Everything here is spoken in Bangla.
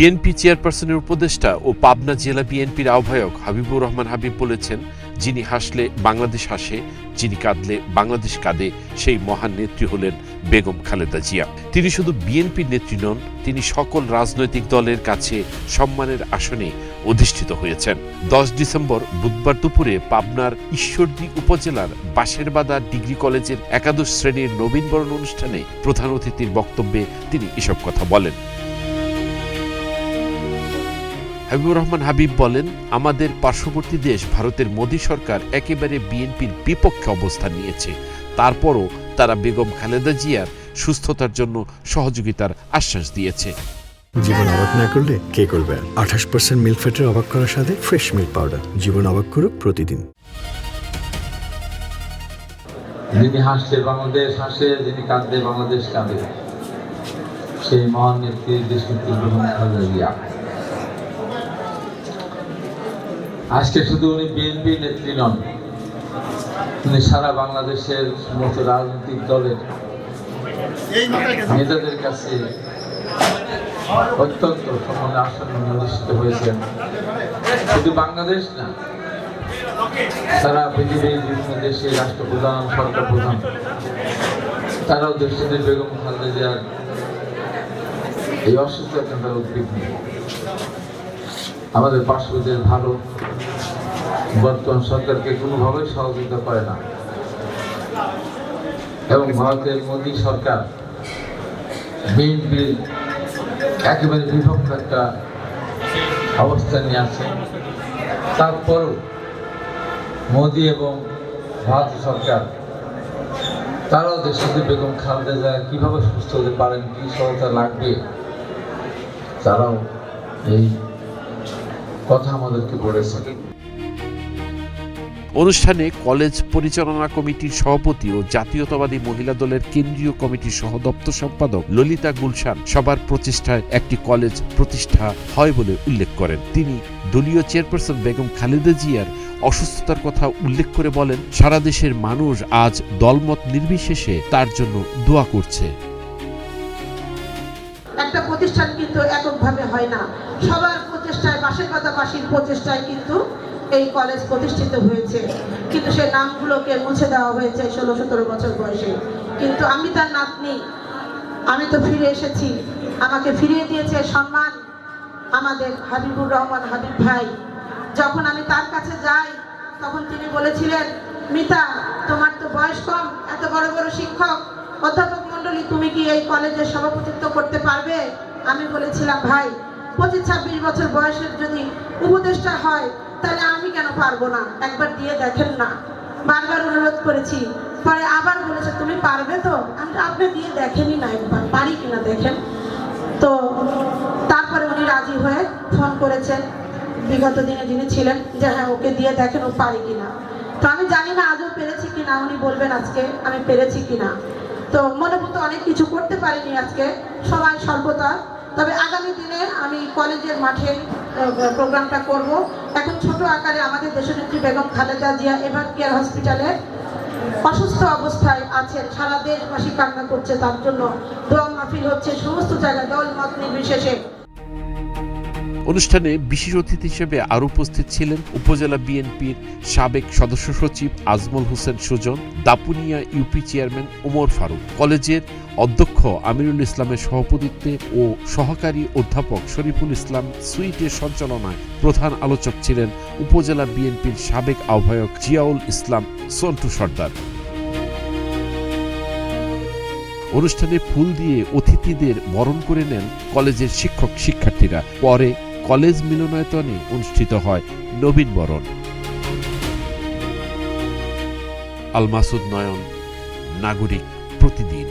বিএনপি চেয়ারপারসনের উপদেষ্টা ও পাবনা জেলা বিএনপির আহ্বায়ক হাবিবুর রহমান হাবিব বলেছেন, যিনি হাসলে বাংলাদেশ হাসে, যিনি কাঁদলে বাংলাদেশ কাঁদে, সেই মহান নেত্রী হলেন বেগম খালেদা জিয়া। তিনি শুধু বিএনপির নেত্রী নন, তিনি সকল রাজনৈতিক দলের কাছে সম্মানের আসনে অধিষ্ঠিত হয়েছেন। 10 ডিসেম্বর বুধবার দুপুরে পাবনার ঈশ্বরদী উপজেলার বাঁশেরবাদা ডিগ্রি কলেজের একাদশ শ্রেণীর নবীনবরণ অনুষ্ঠানে প্রধান অতিথির বক্তব্যে তিনি এসব কথা বলেন। হাবিবুর রহমান হাবিব বলেন, আমাদের পার্শ্ববর্তী দেশ ভারতের মোদী সরকার একেবারে বিএনপির বিপক্ষে অবস্থান নিয়েছে। তারপরও তারা বেগম খালেদা জিয়ার সুস্থতার জন্য সহযোগিতার আশ্বাস দিয়েছে। জীবন অবাক না করলে কে করবে? 28% মিল্ক ফ্যাটের অবাক করার সাথে ফ্রেশ মিল্ক পাউডার। জীবন অবাক করুক প্রতিদিন। যিনি হাসলে বাংলাদেশ হাসে, যিনি কাঁদলে বাংলাদেশ কাঁদে, সেই মহান নেত্রী দেশনেত্রী বেগম খালেদা জিয়া। আজকে শুধু উনি বিএনপি নেত্রী নন, উনি সারা বাংলাদেশের সমস্ত রাজনৈতিক দলের নেতাদের কাছে অত্যন্ত সম্মানের আসনে অধিষ্ঠিত হয়েছেন। শুধু বাংলাদেশ না, সারা পৃথিবীর বিভিন্ন দেশের রাষ্ট্রপ্রধান, সরকার প্রধান, তারাও দেশটির বেগম খালেদা জিয়ার এই অসুস্থতার তারা উদ্বিগ্ন। আমাদের পার্শ্বদের ভারত বর্তমান সরকারকে কোনোভাবেই সহযোগিতা করে না এবং ভারতের মোদী সরকার বিএনপির একেবারে বিপক্ষ একটা অবস্থান নিয়ে আছে। তারপরও মোদী এবং ভারত সরকার তারাও দেশটিতে বেগম খালেদা জিয়া কিভাবে সুস্থ হতে পারেন, কি সহায়তা লাগবে, তারাও এই কথা আমাদেরকে বলেছেন। অনুষ্ঠানে কলেজ পরিচালনা কমিটির সভাপতি ও জাতীয়তাবাদী মহিলা দলের কেন্দ্রীয় কমিটির সহ দপ্তর সম্পাদক ললিতা গুলশান সবার প্রচেষ্টায় একটি কলেজ প্রতিষ্ঠা হয় বলে উল্লেখ করেন। তিনি দলীয় চেয়ারপারসন বেগম খালেদা জিয়ার অসুস্থতার কথা উল্লেখ করে বলেন, সারা দেশের মানুষ আজ দলমত নির্বিশেষে তার জন্য দোয়া করছে। একটা প্রতিষ্ঠান কিন্তু এককভাবে হয় না, সবার প্রচেষ্টায়, বাঁশেরবাদাবাসীর প্রচেষ্টায় কিন্তু এই কলেজ প্রতিষ্ঠিত হয়েছে। কিন্তু সেই নামগুলোকে মুছে দেওয়া হয়েছে 16-17 বছর বয়সে। কিন্তু আমি তার নাতনি, আমি তো ফিরে এসেছি, আমাকে ফিরিয়ে দিয়েছে সম্মান আমাদের হাবিবুর রহমান হাবিব ভাই। যখন আমি তার কাছে যাই তখন তিনি বলেছিলেন, মিতা, তোমার তো বয়স কম, এত বড় বড় শিক্ষক অধ্যাপক মন্ডলী, তুমি কি এই কলেজের সভাপতিত্ব করতে পারবে? আমি বলেছিলাম, ভাই 25-26 বছর বয়সের যদি উপদেষ্টা হয় তাহলে আমি কেন পারবো না, একবার দিয়ে দেখেন না। বারবার অনুরোধ করেছি, পরে আবার বলেছে, তুমি পারবে তো? আমি আপনি দিয়ে দেখেনি না, একবার পারি কিনা দেখেন। তো তারপরে উনি রাজি হয়ে ফোন করেছেন বিগত দিনে যিনি ছিলেন, যে হ্যাঁ ওকে দিয়ে দেখেন ও পারি কিনা। তো আমি জানি না আজও পেরেছি কিনা, উনি বলবেন আজকে আমি পেরেছি কিনা। তো মনে মতো অনেক কিছু করতে পারিনি আজকে, সময় স্বল্পতা। তবে আগামী দিনে আমি কলেজের মাঠে প্রোগ্রামটা করব। এখন ছোট আকারে আমাদের দেশনেত্রী বেগম খালেদা জিয়া এভার কেয়ার হসপিটালে অসুস্থ অবস্থায় আছেন, সারা দেশবাসী কান্না করছে, তার জন্য দোয়া মাহফিল হচ্ছে সমস্ত জায়গায় দল মত নির্বিশেষে। অনুষ্ঠানে বিশেষ অতিথি হিসেবে আরও উপস্থিত ছিলেন উপজেলা বিএনপির সাবেক সদস্য সচিব আজমল হোসেন সুজন, দাপুনিয়া ইউপি চেয়ারম্যান ওমর ফারুক, কলেজের অধ্যক্ষ আমিরুল ইসলামের সভাপতিত্বে ও সহকারী অধ্যাপক শরীফুল ইসলাম সুইটের সঞ্চালনায় প্রধান আলোচক ছিলেন উপজেলা বিএনপির সাবেক আহ্বায়ক জিয়াউল ইসলাম সন্টু সর্দার। অনুষ্ঠানে ফুল দিয়ে অতিথিদের বরণ করে নেন কলেজের শিক্ষক শিক্ষার্থীরা। পরে কলেজ মিলনায়তনে অনুষ্ঠিত হয় নবীনবরণ। আল মাসুদ নয়ন, নাগরিক প্রতিদিন।